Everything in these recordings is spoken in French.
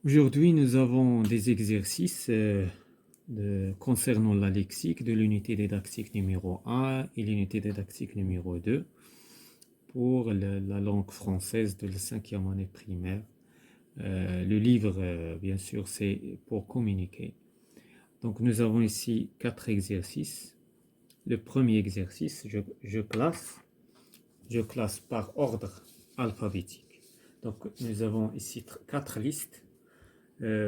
Aujourd'hui, nous avons des exercices concernant la lexique de l'unité didactique numéro 1 et l'unité didactique numéro 2 pour la langue française de la 5e année primaire. Le livre, bien sûr, c'est pour communiquer. Donc, nous avons ici 4 exercices. Le premier exercice, je classe par ordre alphabétique. Donc, nous avons ici 4 listes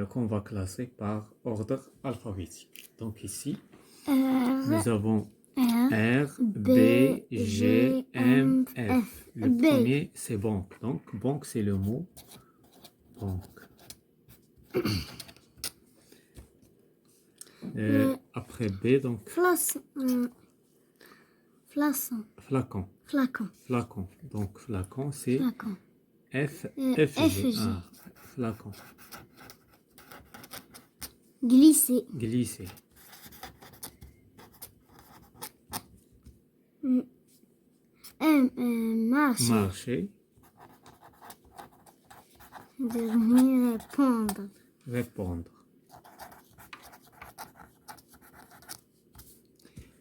qu'on va classer par ordre alphabétique. Donc ici, nous avons R, B, G, M, F. Le premier, c'est banque. Donc, banque, c'est le mot banque. Après B, donc... Flacon. Donc, flacon, c'est F, G. Ah, flacon. Glisser. Marcher. Répondre.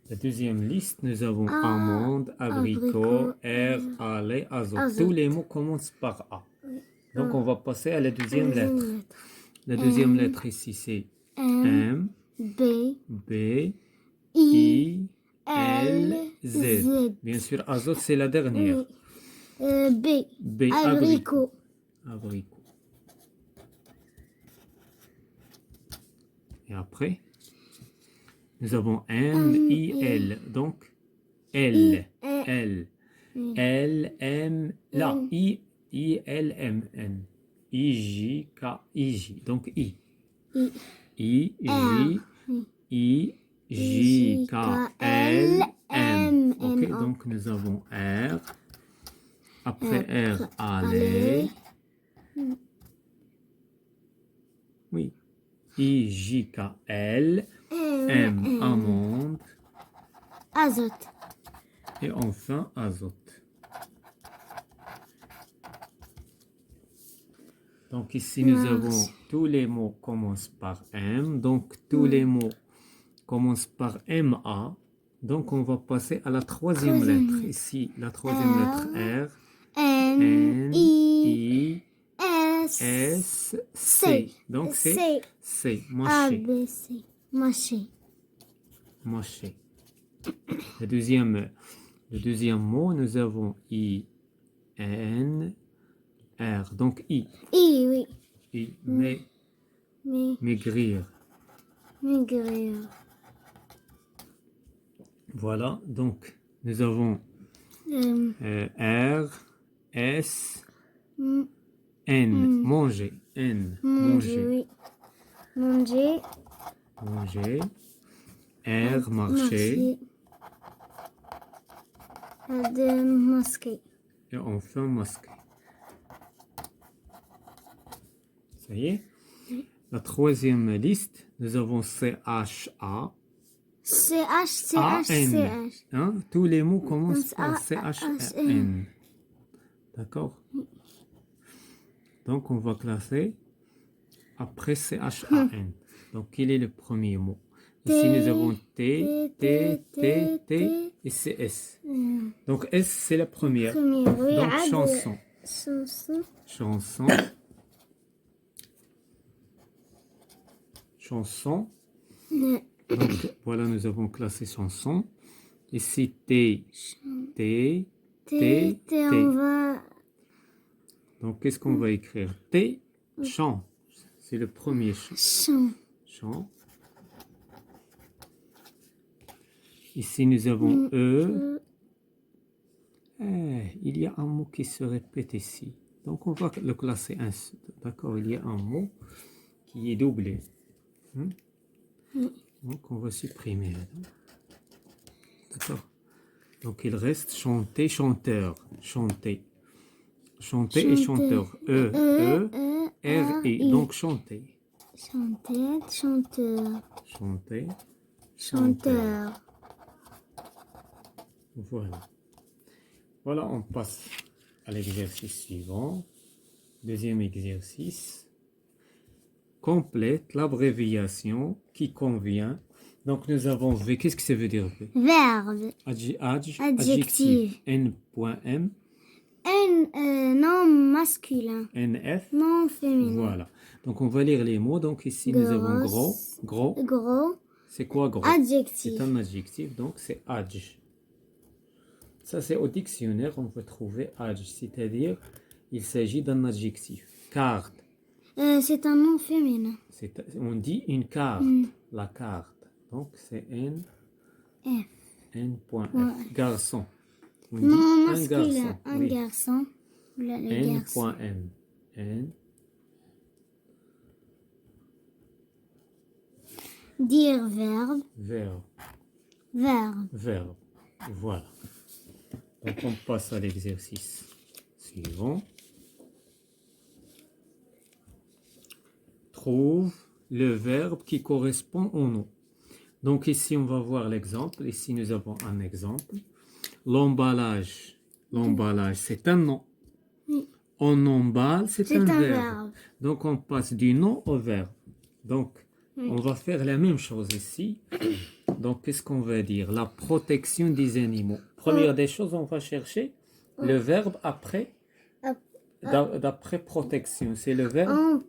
La deuxième liste, nous avons amande, abricot, air, aller, azote. Tous les mots commencent par A. Donc, on va passer à la deuxième lettre. La deuxième lettre ici, c'est M, B, I, L, Z. Bien sûr, azote, c'est la dernière. B, abricot. Et après, nous avons M, I, L. Donc, L, M, là, I, L, M, N. I, J, K, I, J. Donc, I, J, K, L, M. Ok, donc nous avons R. Après R, aller. Oui. I, J, K, L, M, amande. Azote. Et enfin, azote. Donc ici, nous avons tous les mots commencent par M. Donc, tous les mots commencent par MA. Donc, on va passer à la troisième lettre. Ici, la troisième lettre R. N, I, S, C. Donc, c'est C. Mâcher. Mâcher. Le deuxième mot, nous avons I, N, R. Donc, I. Oui. I, maigrir. Voilà, donc nous avons R, S, N, manger, N, manger. Manger. R, marcher. Masquer. Et enfin, masquer. Ça y est. La troisième liste, nous avons CHA. CH. Hein? Tous les mots commencent par CHN. D'accord? Donc, on va classer après CHAN. Donc, quel est le premier mot? Ici, nous avons T, et CS. Donc, S, c'est la première. Donc, chanson. Donc, voilà, nous avons classé chanson. Ici, T. Donc, qu'est-ce qu'on va écrire? T, chant. C'est le premier chant. Ici, nous avons E. Il y a un mot qui se répète ici. Donc, on va le classer ainsi. D'accord? Il y a un mot qui est doublé. Donc, on va supprimer. D'accord? Donc, il reste chanter, chanteur. Chanter et chanteur. R-I. Donc, chanter. Chanteur. Voilà, on passe à l'exercice suivant. Deuxième exercice. complète l'abréviation qui convient. Donc, nous avons V. Qu'est-ce que ça veut dire V? Verbe. Adjectif. N.M. Nom masculin. NF. Nom féminin. Voilà. Donc, on va lire les mots. Donc, ici, nous avons gros. Gros. C'est quoi gros? Adjectif. C'est un adjectif, donc c'est adj. Ça, c'est au dictionnaire, on peut trouver adj, c'est-à-dire il s'agit d'un adjectif. Carte. C'est un nom féminin. On dit une carte, la carte. Donc, c'est N. F. N.F. Ouais. Garçon. On Nom dit un masculin. garçon. Un Oui. garçon. Le garçon. N.M. N. Dire verbe. Verbe. Verbe. Verbe. Voilà. Donc, on passe à l'exercice suivant. Trouve le verbe qui correspond au nom. Donc, ici, on va voir l'exemple. Ici, nous avons un exemple. L'emballage. L'emballage, c'est un nom. Oui. On emballe, c'est un verbe. Verbe. Donc, on passe du nom au verbe. Donc, Oui. on va faire la même chose ici. Donc, qu'est-ce qu'on va dire? La protection des animaux. Première des choses, on va chercher le verbe après, d'après protection. C'est le verbe.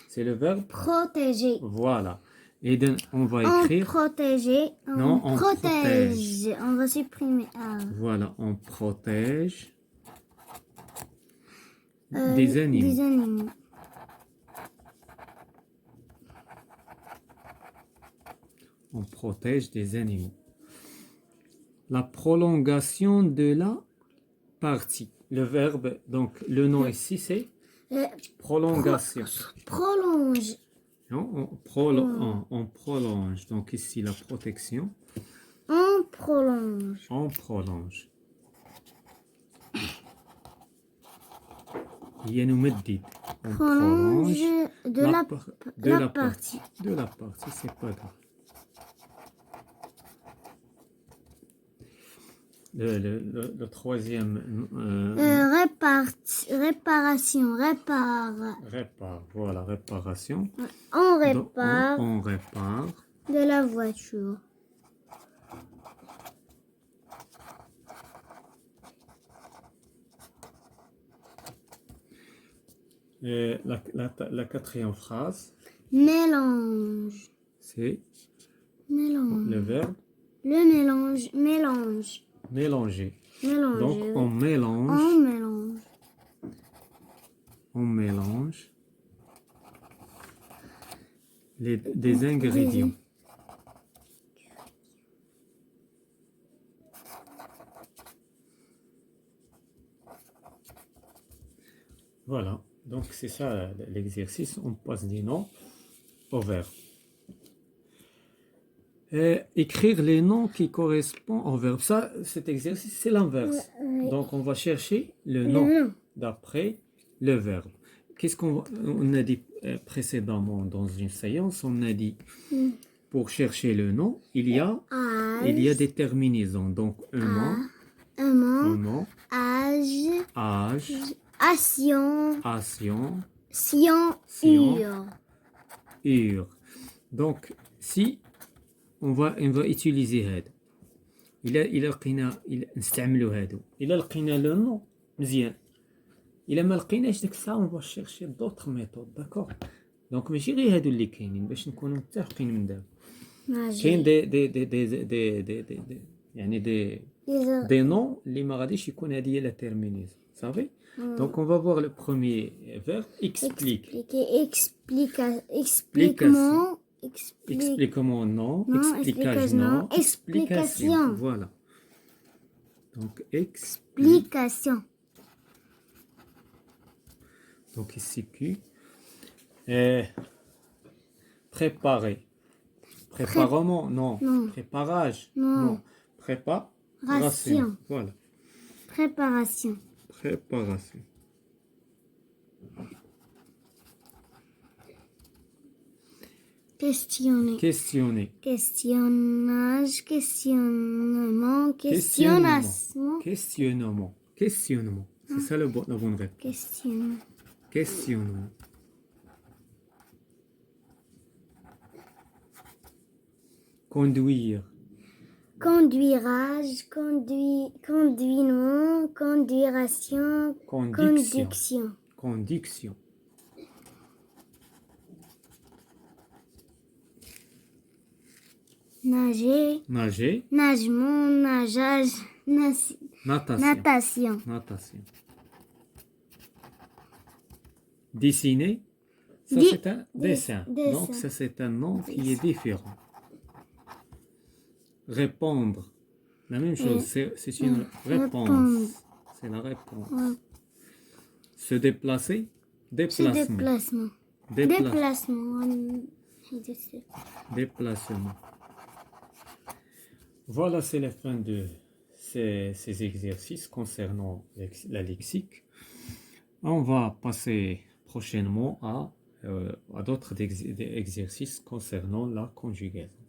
C'est le verbe. Protéger. Voilà. Et on va On écrire. protéger. Non, on protège. On va supprimer A. Voilà, on protège des animaux. Des animaux. On protège des animaux. La prolongation de la partie. Le verbe, donc le nom ici, c'est prolongation. Prolonge. Non, on prolonge. Donc ici, la protection. On prolonge. On prolonge. ينمدد. On Prolonge de la partie. partie. De la partie, c'est pas grave. Le troisième. Réparation. Répare. Voilà, réparation. On Donc, répare on répare. de la voiture. Et la quatrième phrase, Mélange. c'est Mélange. le verbe Le mélange. Mélange. mélanger. Mélanger. Donc, on mélange. On mélange. On mélange des ingrédients. Voilà. Donc, c'est ça l'exercice. On passe du nom au verbe. Et écrire les noms qui correspondent au verbe. Ça, cet exercice, c'est l'inverse. Oui. Donc, on va chercher le nom d'après le verbe. Qu'est-ce qu'on a dit précédemment dans une séance? On a dit, pour chercher le nom, il y a des terminaisons. Donc, un nom, âge, Action. heure. Donc, si on va utiliser هذا. إلا لقينا نستعملوا هادو. إلا لقينا لو نو مزيان. إلا ما لقيناش ديك الساعة on va chercher d'autres méthodes, d'accord. Donc ماشي غير هادو اللي كاينين باش نكونوا متفقين من دابا. كاين دي يعني دي نون اللي ما غاديش يكون هذه هي لا تيرمينيزون. صافي. Donc on va voir le premier verbe, explique. Explique-moi. Explique-moi non, explication. Voilà. Donc Explication. Donc ici Q. Préparer. Préparement, non. Préparage, non. Préparation. Voilà. Préparation. Questionner. Questionnage. Questionnement. Questionnement. C'est ça la bonne réponse. Questionnement. Questionnement. conduire, conduirage, conduinement, conduiration, conduction, conduction. conduction, Nager, nager, nagement, nageage, natation, natation. natation. Dessiner, ça Di- c'est un dessin. dessin. Donc ça c'est un nom qui est différent. Répondre, la même chose, c'est une réponse. répondre. C'est la réponse. Ouais. Se déplacer, Ce déplacement. déplacement. Déplacement. Déplacement. Voilà, c'est la fin de ces exercices concernant la lexique. On va passer prochainement à d'autres exercices concernant la conjugaison.